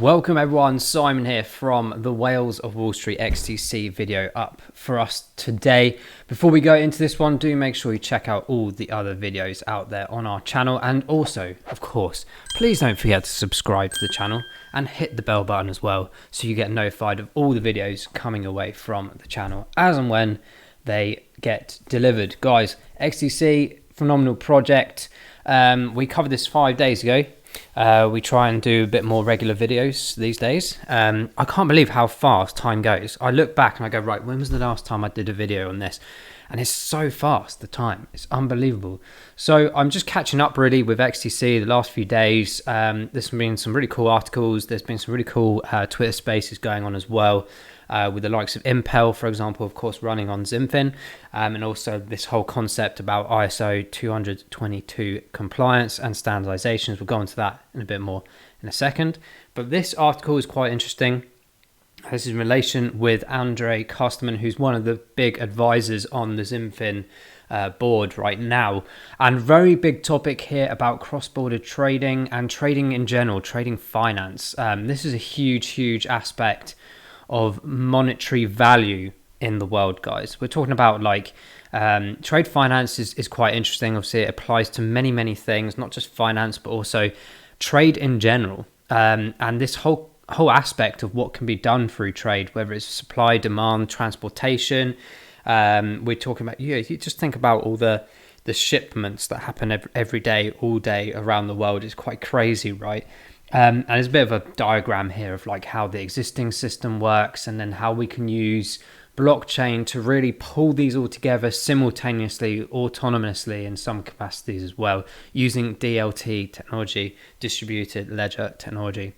Welcome everyone, Simon here from the Whales of Wall Street XDC video up for us today. Before we go into this one, do make sure you check out all the other videos out there on our channel, and also, of course, please don't forget to subscribe to the channel and hit the bell button as well so you get notified of all the videos coming away from the channel as and when they get delivered. Guys, XDC, phenomenal project. We covered this 5 days ago. We try and do a bit more regular videos these days. I can't believe how fast time goes. I look back and I go, right, when was the last time I did a video on this? And it's so fast, the time. It's unbelievable. So I'm just catching up really with XDC the last few days. There's been some really cool articles. There's been some really cool Twitter spaces going on as well. With the likes of Impel, for example, of course, running on XinFin, and also this whole concept about ISO 20022 compliance and standardizations. We'll go into that in a bit more in a second. But this article is quite interesting. This is in relation with Andre Custerman, who's one of the big advisors on the XinFin board right now, and very big topic here about cross-border trading and trading in general, trading finance. This is a huge aspect of monetary value in the world, guys. We're talking about like trade finance is quite interesting. Obviously, it applies to many things, not just finance, but also trade in general. And this whole aspect of what can be done through trade, whether it's supply, demand, transportation. We're talking about, you just think about all the shipments that happen every day, all day around the world. It's quite crazy, right? And there's a bit of a diagram here of like how the existing system works, and then how we can use blockchain to really pull these all together simultaneously, autonomously in some capacities as well, using DLT technology, distributed ledger technology.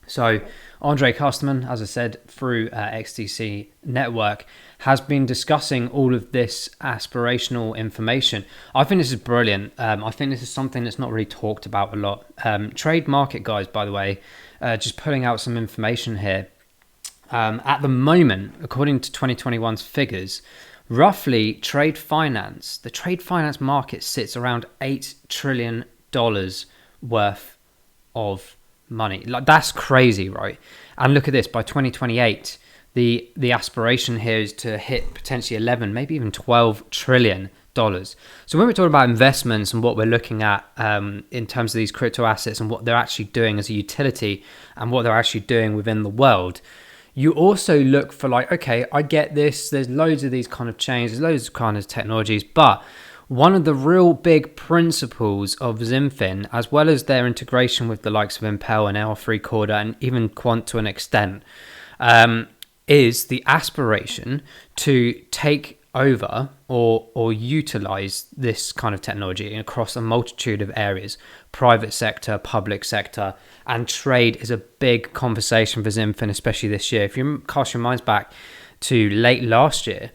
So Andre Custerman, as I said, through XDC Network, has been discussing all of this aspirational information. I think this is brilliant. I think this is something that's not really talked about a lot. Trade market guys, by the way, just pulling out some information here. At the moment, according to 2021's figures, roughly the trade finance market sits around $8 trillion worth of money. Like, that's crazy, right? And look at this, by 2028 the aspiration here is to hit potentially 11, maybe even 12 trillion dollars. So when we're talking about investments and what we're looking at in terms of these crypto assets and what they're actually doing as a utility and what they're actually doing within the world, you also look for like, okay, I get this, there's loads of these kind of chains, there's loads of kind of technologies, but one of the real big principles of XinFin, as well as their integration with the likes of Impel and L3 Corda and even Quant to an extent, is the aspiration to take over or utilize this kind of technology across a multitude of areas, private sector, public sector, and trade is a big conversation for XinFin, especially this year. If you cast your minds back to late last year,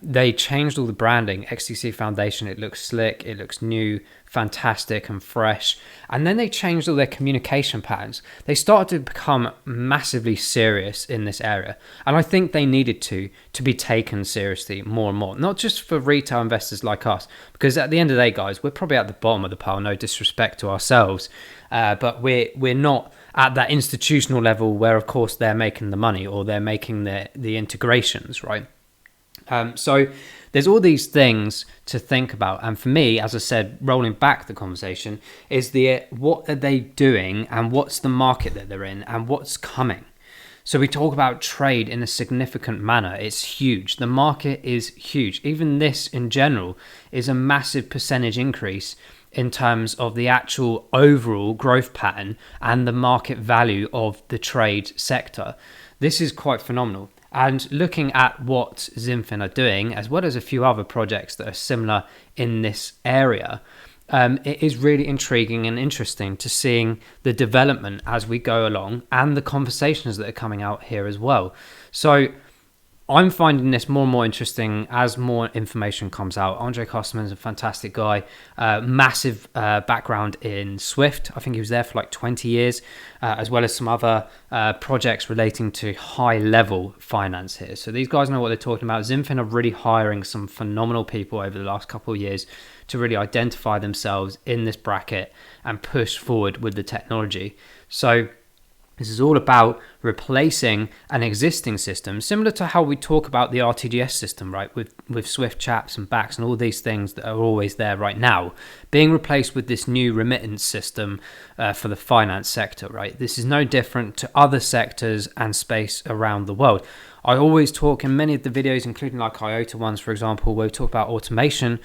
they changed all the branding. XDC Foundation, it looks slick, it looks new, fantastic and fresh. And then they changed all their communication patterns. They started to become massively serious in this area. And I think they needed to be taken seriously more and more, not just for retail investors like us, because at the end of the day, guys, we're probably at the bottom of the pile, no disrespect to ourselves, but we're not at that institutional level where, of course, they're making the money or they're making the integrations, right? So there's all these things to think about. And for me, as I said, rolling back the conversation, is what are they doing and what's the market that they're in and what's coming. So we talk about trade in a significant manner. It's huge. The market is huge. Even this in general is a massive percentage increase in terms of the actual overall growth pattern and the market value of the trade sector. This is quite phenomenal. And looking at what XinFin are doing, as well as a few other projects that are similar in this area, it is really intriguing and interesting to seeing the development as we go along and the conversations that are coming out here as well. So I'm finding this more and more interesting as more information comes out. Andre Custerman is a fantastic guy, massive background in Swift. I think he was there for like 20 years, as well as some other projects relating to high-level finance here. So these guys know what they're talking about. XinFin are really hiring some phenomenal people over the last couple of years to really identify themselves in this bracket and push forward with the technology. So This is all about replacing an existing system, similar to how we talk about the RTGS system, right? With Swift chaps and backs and all these things that are always there right now, being replaced with this new remittance system for the finance sector, right? This is no different to other sectors and space around the world. I always talk in many of the videos, including like IOTA ones, for example, where we talk about automation,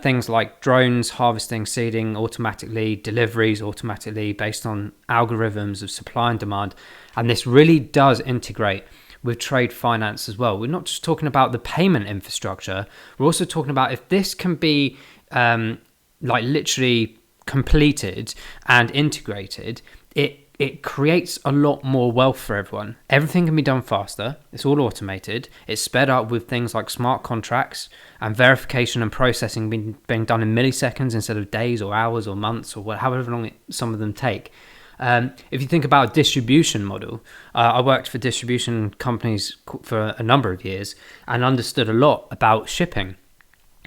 things like drones, harvesting, seeding automatically, deliveries automatically based on algorithms of supply and demand. And this really does integrate with trade finance as well. We're not just talking about the payment infrastructure. We're also talking about if this can be like literally completed and integrated, it creates a lot more wealth for everyone. Everything can be done faster. It's all automated. It's sped up with things like smart contracts and verification and processing being done in milliseconds instead of days or hours or months or however long some of them take. If you think about a distribution model, I worked for distribution companies for a number of years and understood a lot about shipping,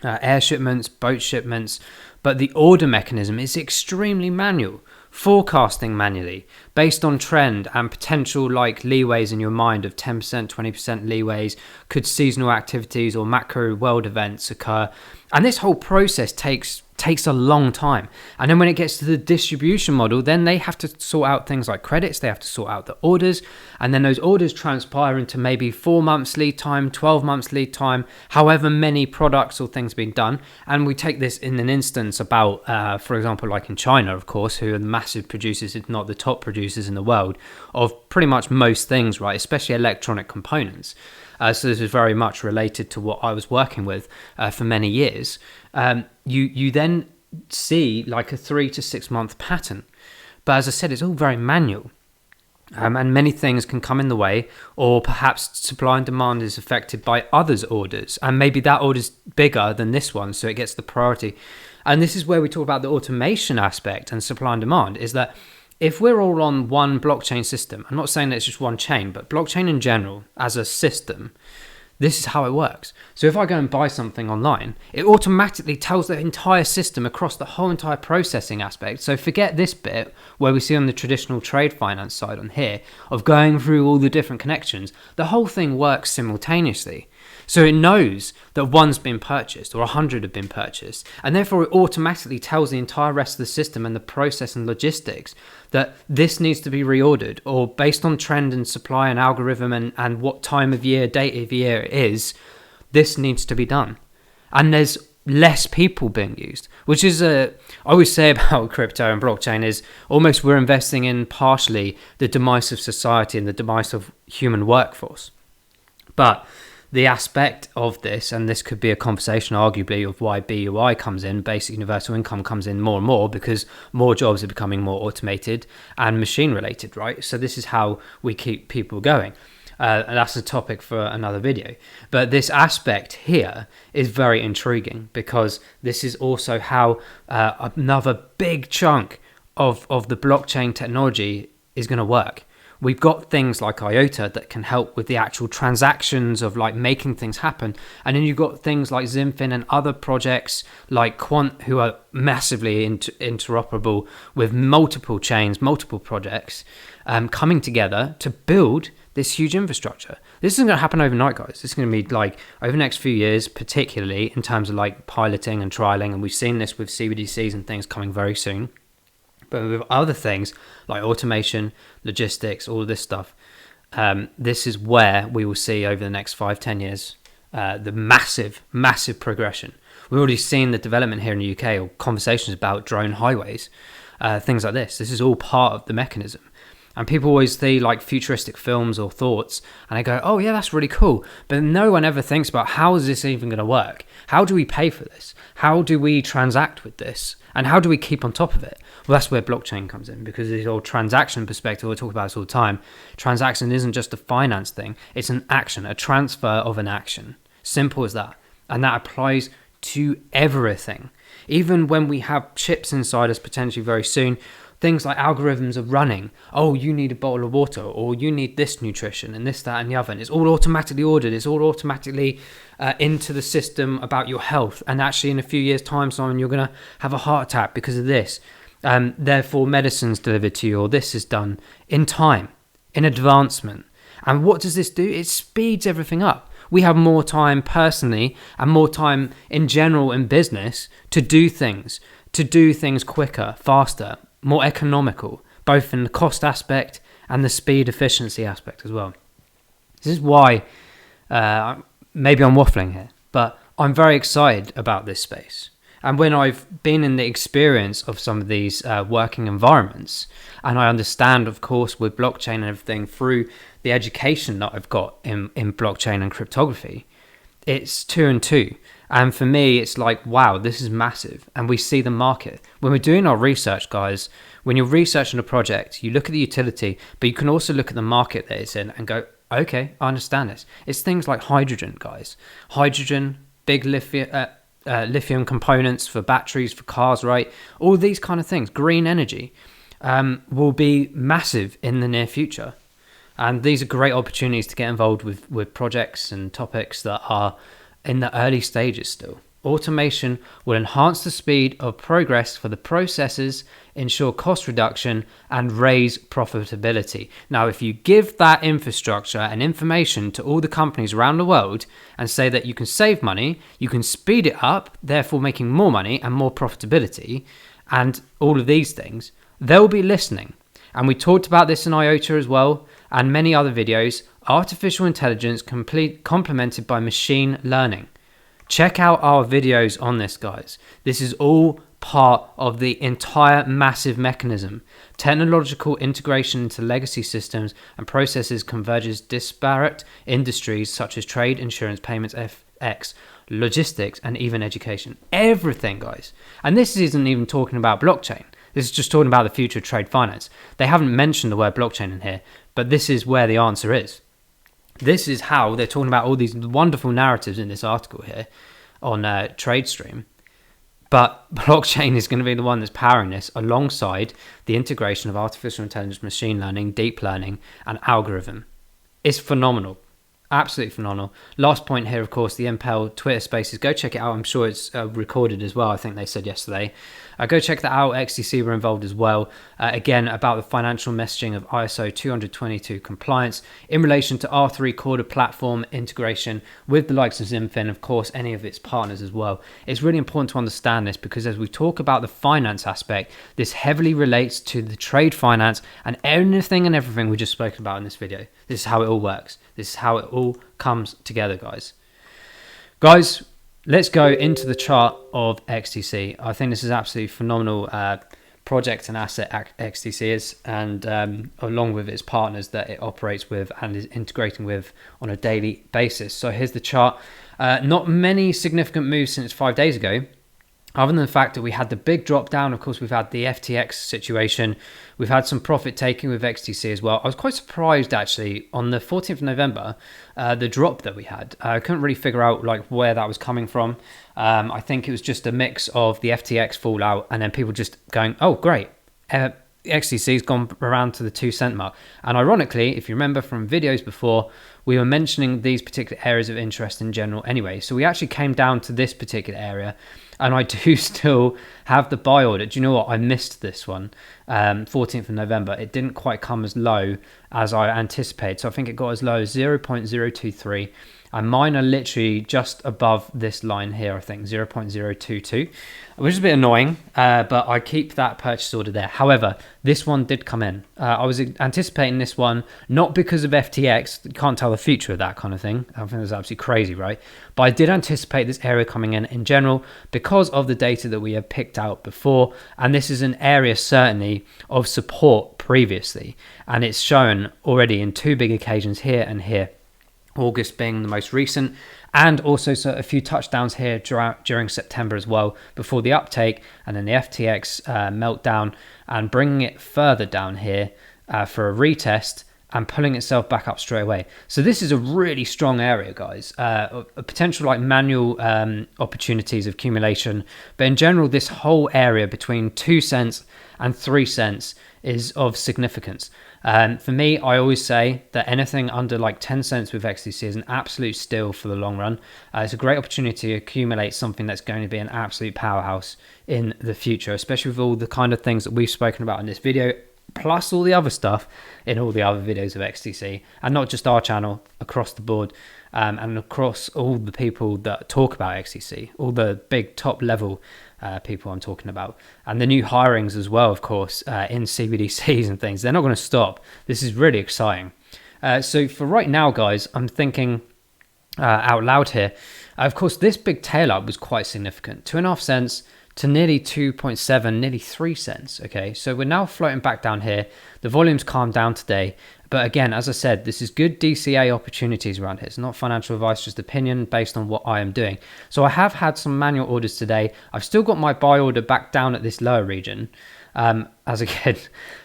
air shipments, boat shipments, but the order mechanism is extremely manual. Forecasting manually based on trend and potential like leeways in your mind of 10%, 20% leeways, could seasonal activities or macro world events occur? And this whole process takes a long time. And then when it gets to the distribution model, then they have to sort out things like credits, they have to sort out the orders, and then those orders transpire into maybe 4 months lead time, 12 months lead time, however many products or things being done. And we take this in an instance about, for example, like in China, of course, who are the massive producers, if not the top producers in the world, of pretty much most things, right? Especially electronic components. So this is very much related to what I was working with for many years. You then see like a 3 to 6 month pattern. But as I said, it's all very manual. And many things can come in the way, or perhaps supply and demand is affected by others' orders. And maybe that order's bigger than this one, so it gets the priority. And this is where we talk about the automation aspect and supply and demand, is that if we're all on one blockchain system, I'm not saying that it's just one chain, but blockchain in general as a system, this is how it works. So if I go and buy something online, it automatically tells the entire system across the whole entire processing aspect. So forget this bit where we see on the traditional trade finance side on here of going through all the different connections. The whole thing works simultaneously. So it knows that one's been purchased or 100 have been purchased, and therefore it automatically tells the entire rest of the system and the process and logistics that this needs to be reordered, or based on trend and supply and algorithm and what time of year, date of year it is, this needs to be done. And there's less people being used, which is I always say about crypto and blockchain is almost we're investing in partially the demise of society and the demise of human workforce. But the aspect of this, and this could be a conversation arguably of why BUI comes in, basic universal income comes in more and more, because more jobs are becoming more automated and machine related, right? So this is how we keep people going. And that's a topic for another video. But this aspect here is very intriguing, because this is also how another big chunk of the blockchain technology is going to work. We've got things like IOTA that can help with the actual transactions of like making things happen. And then you've got things like XinFin and other projects like Quant, who are massively interoperable with multiple chains, multiple projects coming together to build this huge infrastructure. This isn't going to happen overnight, guys. This is going to be like over the next few years, particularly in terms of like piloting and trialing. And we've seen this with CBDCs and things coming very soon. But with other things like automation, logistics, all of this stuff, this is where we will see over the next 5-10 years the massive progression. We've already seen the development here in the UK, or conversations about drone highways, things like this. This is all part of the mechanism. And people always see like futuristic films or thoughts and they go, oh yeah, that's really cool. But no one ever thinks about how is this even going to work? How do we pay for this? How do we transact with this? And how do we keep on top of it? Well, that's where blockchain comes in, because the whole transaction perspective, we talk about this all the time. Transaction isn't just a finance thing. It's an action, a transfer of an action. Simple as that. And that applies to everything. Even when we have chips inside us potentially very soon, things like algorithms are running. Oh, you need a bottle of water, or you need this nutrition and this, that, and the other. And it's all automatically ordered. It's all automatically into the system about your health. And actually in a few years' time, Simon, you're going to have a heart attack because of this. Therefore, medicine's delivered to you, or this is done in time, in advancement. And what does this do? It speeds everything up. We have more time personally and more time in general in business to do things quicker, faster, more economical, both in the cost aspect and the speed efficiency aspect as well. This is why, maybe I'm waffling here, but I'm very excited about this space. And when I've been in the experience of some of these working environments, and I understand, of course, with blockchain and everything through the education that I've got in blockchain and cryptography, it's 2 and 2. And for me, it's like, wow, this is massive. And we see the market. When we're doing our research, guys, when you're researching a project, you look at the utility, but you can also look at the market that it's in and go, okay, I understand this. It's things like hydrogen, guys. Hydrogen, big lithium components for batteries, for cars, right? All these kind of things, green energy, will be massive in the near future. And these are great opportunities to get involved with projects and topics that are in the early stages still. Automation will enhance the speed of progress for the processes, ensure cost reduction, and raise profitability. Now, if you give that infrastructure and information to all the companies around the world and say that you can save money, you can speed it up, therefore making more money and more profitability, and all of these things, they'll be listening. And we talked about this in IOTA as well, and many other videos. Artificial intelligence complemented by machine learning. Check out our videos on this, guys. This is all part of the entire massive mechanism. Technological integration into legacy systems and processes converges disparate industries such as trade, insurance, payments, FX, logistics, and even education. Everything, guys. And this isn't even talking about blockchain. This is just talking about the future of trade finance. They haven't mentioned the word blockchain in here, but this is where the answer is. This is how they're talking about all these wonderful narratives in this article here on TradeStream. But blockchain is going to be the one that's powering this alongside the integration of artificial intelligence, machine learning, deep learning, and algorithm. It's phenomenal. Absolutely phenomenal. Last point here, of course, the Impel Twitter Spaces. Go check it out. I'm sure it's recorded as well. I think they said yesterday. Go check that out. XDC were involved as well. Again, about the financial messaging of ISO 222 compliance in relation to R3 Corda platform integration with the likes of XinFin, of course, any of its partners as well. It's really important to understand this because as we talk about the finance aspect, this heavily relates to the trade finance and anything and everything we just spoke about in this video. This is how it all works. This is how it all comes together, guys. Guys, let's go into the chart of XDC. I think this is absolutely phenomenal project and asset XDC is, and along with its partners that it operates with and is integrating with on a daily basis. So here's the chart. Not many significant moves since 5 days ago, other than the fact that we had the big drop down. Of course, we've had the FTX situation. We've had some profit taking with XDC as well. I was quite surprised actually on the 14th of November, the drop that we had. I couldn't really figure out like where that was coming from. I think it was just a mix of the FTX fallout and then people just going, oh, great. XDC's gone around to the 2 cent mark. And ironically, if you remember from videos before, we were mentioning these particular areas of interest in general anyway. So we actually came down to this particular area. And I do still have the buy order. Do you know what? I missed this one, 14th of November. It didn't quite come as low as I anticipated. So I think it got as low as 0.023. And mine are literally just above this line here, I think, 0.022, which is a bit annoying, but I keep that purchase order there. However, this one did come in. I was anticipating this one, not because of FTX. You can't tell the future of that kind of thing. I think that's absolutely crazy, right? But I did anticipate this area coming in general because of the data that we have picked out before. And this is an area certainly of support previously. And it's shown already in 2 big occasions here and here. August being the most recent, and also a few touchdowns here during September as well before the uptake, and then the FTX meltdown and bringing it further down here for a retest and pulling itself back up straight away. So this is a really strong area, guys. A potential like manual opportunities of accumulation, but in general, this whole area between 2 cents and 3 cents is of significance. For me, I always say that anything under like 10 cents with XDC is an absolute steal for the long run. It's a great opportunity to accumulate something that's going to be an absolute powerhouse in the future, especially with all the kind of things that we've spoken about in this video, plus all the other stuff in all the other videos of XDC, and not just our channel, across the board, and across all the people that talk about XDC, all the big top level people I'm talking about, and the new hirings as well, of course, in CBDCs and things. They're not going to stop. This is really exciting. So for right now, guys, I'm thinking out loud here. Of course, this big tail up was quite significant, 2.5 cents to nearly 2.7, nearly 3 cents. Okay, so we're now floating back down here. The volume's calmed down today, but again, as I said, this is good DCA opportunities around here. It's not financial advice, just opinion based on what I am doing. So I have had some manual orders today. I've still got my buy order back down at this lower region. As again,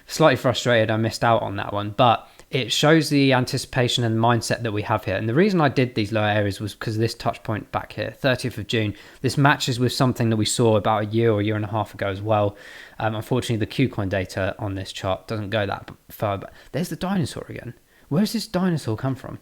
slightly frustrated I missed out on that one, but it shows the anticipation and mindset that we have here. And the reason I did these lower areas was because of this touch point back here, 30th of June. This matches with something that we saw about a year or year and a half ago as well. Unfortunately, the Qcoin data on this chart doesn't go that far, but there's the dinosaur again. Where's this dinosaur come from?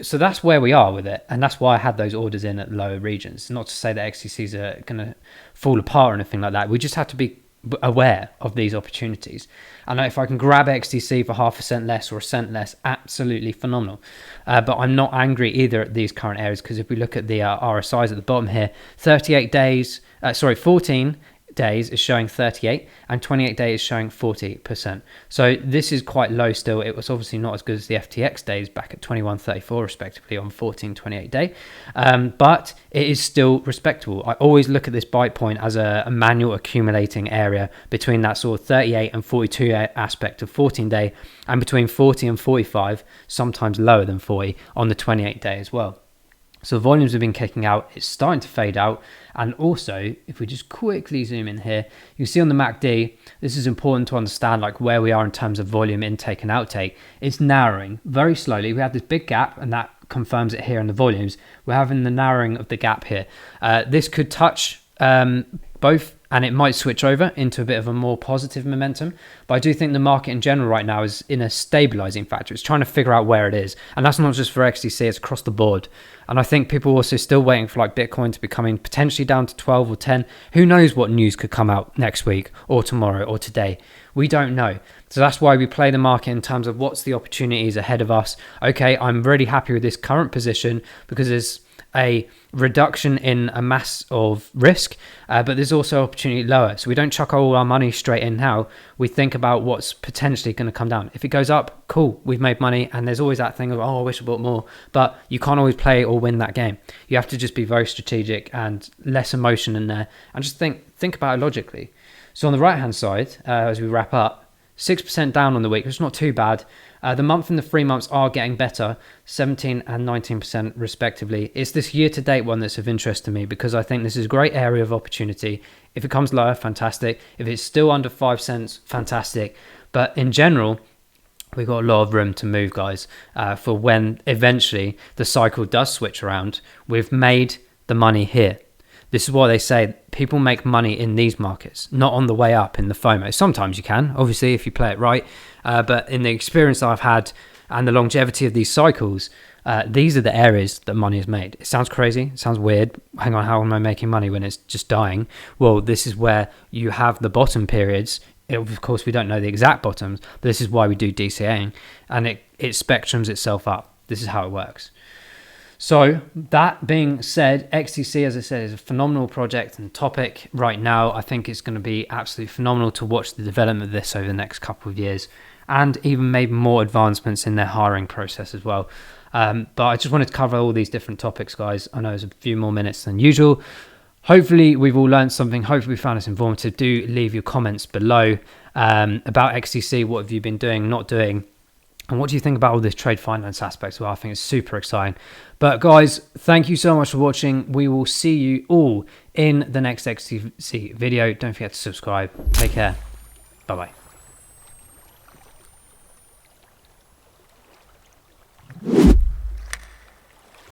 So that's where we are with it, and that's why I had those orders in at lower regions. Not to say that XTCs are going to fall apart or anything like that. We just have to be aware of these opportunities, and if I can grab XDC for 0.5 cent less or a cent less, absolutely phenomenal. But I'm not angry either at these current areas, because if we look at the RSIs at the bottom here, 14 days is showing 38 and 28 days is showing 40%. So this is quite low still. It was obviously not as good as the FTX days back at 21.34 respectively on 14-28 day, but it is still respectable. I always look at this bite point as a manual accumulating area between that sort of 38 and 42 aspect of 14 day, and between 40 and 45, sometimes lower than 40 on the 28 day as well. So volumes have been kicking out, it's starting to fade out. And also, if we just quickly zoom in here, you can see on the MACD, this is important to understand like where we are in terms of volume intake and outtake. It's narrowing very slowly. We have this big gap, and that confirms it here in the volumes. We're having the narrowing of the gap here. This could touch both, and it might switch over into a bit of a more positive momentum. But I do think the market in general right now is in a stabilizing factor. It's trying to figure out where it is. And that's not just for XDC, it's across the board. And I think people are also still waiting for like Bitcoin to be coming potentially down to 12 or 10. Who knows what news could come out next week or tomorrow or today? We don't know. So that's why we play the market in terms of what's the opportunities ahead of us. Okay, I'm really happy with this current position because there's a reduction in a mass of risk, but there's also opportunity lower. So we don't chuck all our money straight in now. We think about what's potentially going to come down. If it goes up, cool, we've made money. And there's always that thing of, oh, I wish I bought more. But you can't always play or win that game. You have to just be very strategic and less emotion in there, and just think about it logically. So on the right hand side, as we wrap up, 6% down on the week, which is not too bad. The month and the 3 months are getting better, 17 and 19% respectively. It's this year-to-date one that's of interest to me, because I think this is a great area of opportunity. If it comes lower, fantastic. If it's still under 5 cents, fantastic. But in general, we've got a lot of room to move, guys, for when eventually the cycle does switch around. We've made the money here. This is why they say people make money in these markets, not on the way up in the FOMO. Sometimes you can, obviously, if you play it right. But in the experience I've had and the longevity of these cycles, these are the areas that money is made. It sounds crazy. It sounds weird. Hang on, how am I making money when it's just dying? Well, this is where you have the bottom periods. Of course, we don't know the exact bottoms, but this is why we do DCAing. And it spectrums itself up. This is how it works. So that being said, XTC, as I said, is a phenomenal project and topic right now. I think it's going to be absolutely phenomenal to watch the development of this over the next couple of years, and even maybe more advancements in their hiring process as well. But I just wanted to cover all these different topics, guys. I know it's a few more minutes than usual. Hopefully we've all learned something. Hopefully we found this informative. Do leave your comments below about XTC. What have you been doing, not doing? And what do you think about all this trade finance aspects? Well, I think it's super exciting. But guys, thank you so much for watching. We will see you all in the next XTC video. Don't forget to subscribe. Take care. Bye-bye.